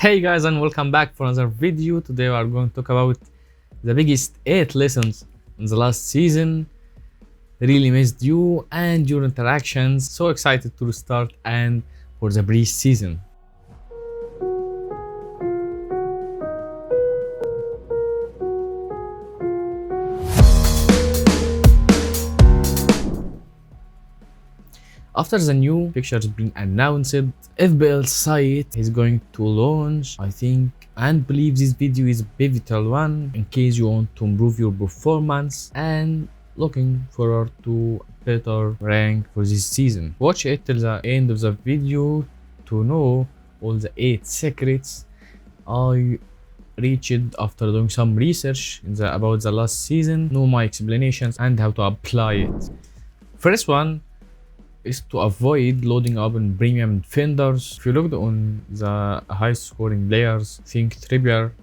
Hey guys, and welcome back for another video. Today we are going to talk about the biggest 8 lessons in the last season, really missed you and your interactions. So excited to restart and for the pre-season. After the new fixtures being announced, FPL site is going to launch, I think, and believe this video is a pivotal one in case you want to improve your performance and looking forward to better rank for this season. Watch it till the end of the video to know all the 8 secrets I reached after doing some research about the last season, know my explanations and how to apply it. First one is to avoid loading up on premium defenders. If you looked on the high scoring players, think Trippier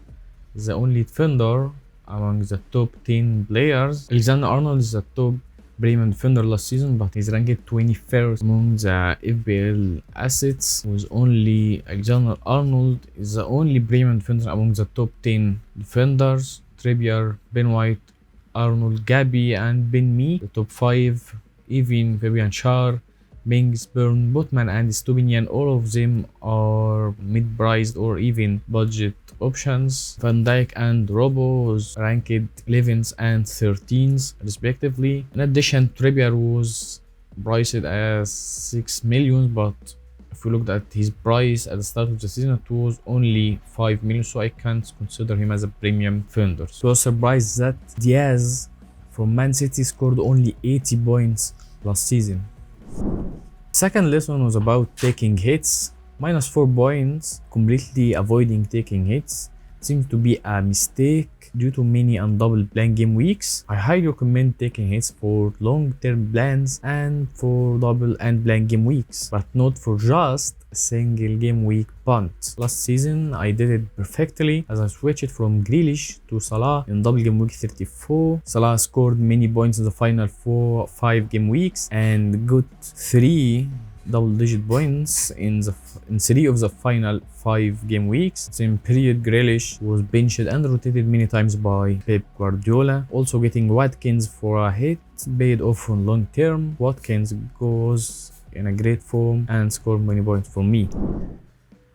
is the only defender among the top 10 players. Alexander-Arnold is the top premium defender last season, but he's ranked 21st among the FPL assets. Alexander-Arnold is the only premium defender among the top 10 defenders. Trippier, Ben White, Arnold, Gabby and Ben Mee, the top 5. Even Fabian Schär, Mings, Burn, Botman and Stubinian, all of them are mid-priced or even budget options. Van Dijk and Robo was ranked 11th and 13th respectively. In addition, Trippier was priced as 6 million, but if we looked at his price at the start of the season, it was only 5 million, so I can't consider him as a premium defender. So I was surprised that Diaz from Man City scored only 80 points last season. Second lesson was about taking hits. -4 points, completely avoiding taking hits seems to be a mistake due to many and double plan game weeks. I highly recommend taking hits for long-term plans and for double and plan game weeks, but not for just a single game week punt. Last season I did it perfectly as I switched from Grealish to Salah in double game week 34. Salah scored many points in the final 5 game weeks and got 3 double-digit points in 3 of the final 5 game weeks. Same period, Grealish was benched and rotated many times by Pep Guardiola. Also getting Watkins for a hit paid off on long term. Watkins goes in a great form and scored many points for me.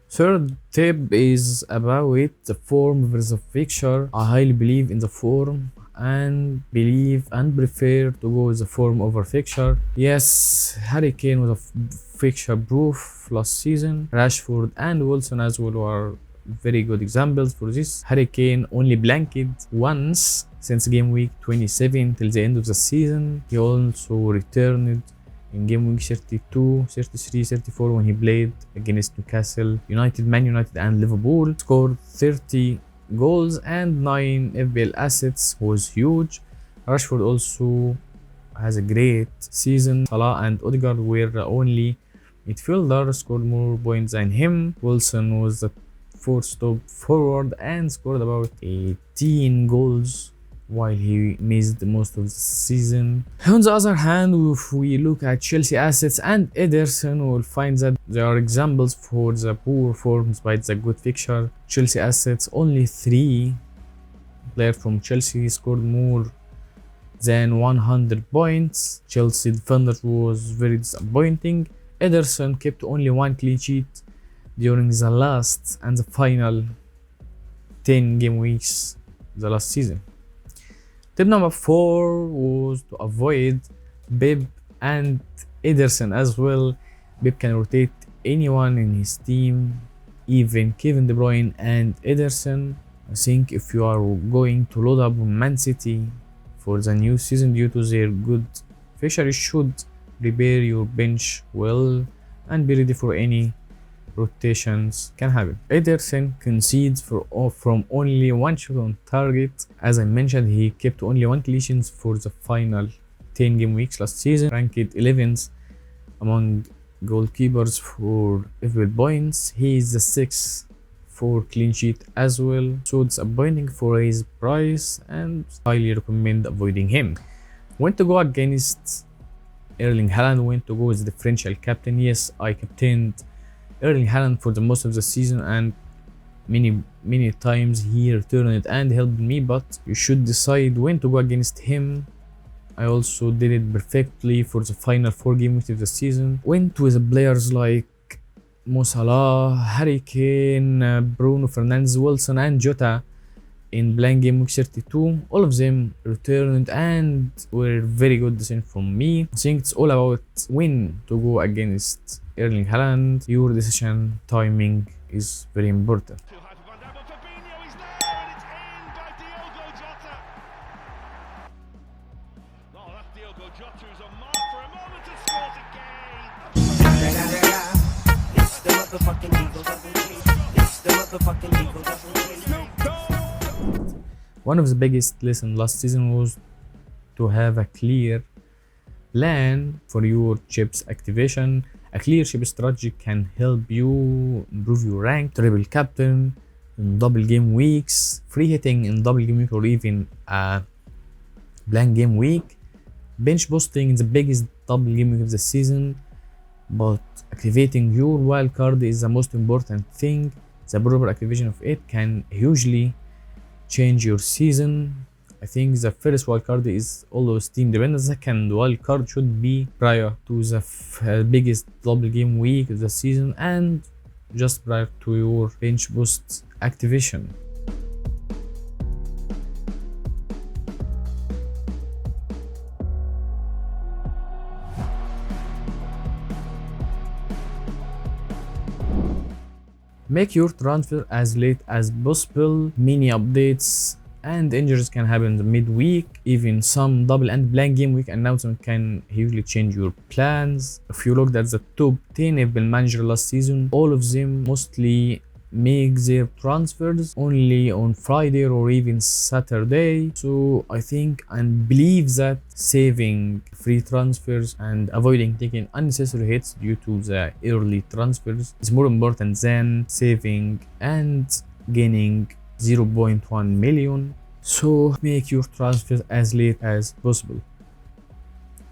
Third tip is about the form versus fixture. I highly believe in the form and prefer to go with the form over fixture. Yes, Harry Kane was a fixture proof last season. Rashford and Wilson as well are very good examples for this. Harry Kane only blanked once since game week 27 till the end of the season. He also returned in game week 32, 33, 34 when he played against Newcastle United, Man United and Liverpool. Scored 30 goals and 9 FPL assets, was huge. Rashford also has a great season. Salah and Odegaard were the only midfielder scored more points than him. Wilson was the 4th top forward and scored about 18 goals while he missed most of the season. On the other hand, if we look at Chelsea assets and Ederson, we'll find that there are examples for the poor form despite the good fixture. Chelsea assets, only 3 players from Chelsea scored more than 100 points. Chelsea defenders was very disappointing. Ederson kept only 1 clean sheet during the last and the final 10 game weeks the last season. Tip number 4 was to avoid Pep and Ederson as well. Pep can rotate anyone in his team, even Kevin De Bruyne and Ederson. I think if you are going to load up Man City for the new season due to their good fixture, you should prepare your bench well and be ready for any rotations can happen. Ederson concedes from only 1 shot on target. As I mentioned, he kept only 1 clean sheet for the final 10 game weeks last season, ranked 11th among goalkeepers for FPL points. He is the 6th for clean sheet as well, so disappointing for his price and highly recommend avoiding him. When to go against Erling Haaland, when to go with the differential captain. Yes, I captained Erling Haaland for the most of the season and many times he returned it and helped me, but you should decide when to go against him. I also did it perfectly for the final 4 games of the season. Went with players like Mo Salah, Harry Kane, Bruno Fernandes, Wilson and JOTA in playing game week 32. All of them returned and were very good decision from me. I think it's all about when to go against Erling Haaland. Your decision timing is very important. JOTA is a mark for a moment and scores again. It's the motherfucking Eagle. It's the motherfucking Eagle. One of the biggest lessons last season was to have a clear plan for your chips activation. A clear chip strategy can help you improve your rank, triple captain in double game weeks, free hitting in double game week or even a blank game week. Bench boosting is the biggest double game week of the season, but activating your wildcard is the most important thing. The proper activation of it can hugely change your season. I think the first wildcard is always team dependent. The second wildcard should be prior to the biggest double game week of the season and just prior to your bench boost activation. Make your transfer as late as possible. Many updates and injuries can happen midweek. Even some double and blank game week announcement can hugely change your plans. If you looked at the top 10 FPL manager last season, all of them mostly make their transfers only on Friday or even Saturday. So I think and believe that saving free transfers and avoiding taking unnecessary hits due to the early transfers is more important than saving and gaining 0.1 million. So make your transfers as late as possible.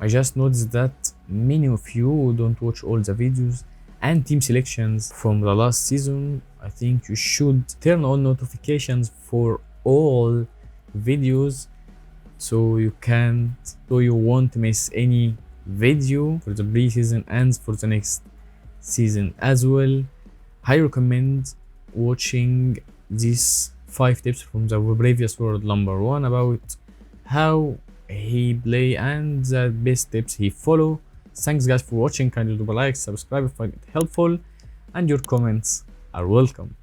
I just noticed that many of you don't watch all the videos and team selections from the last season. I think you should turn on notifications for all videos so you won't miss any video for the preseason and for the next season as well. I recommend watching these 5 tips from the previous world number 1 about how he play and the best tips he follow. Thanks guys for watching. Kindly do a like, subscribe if you find it helpful, and your comments are welcome.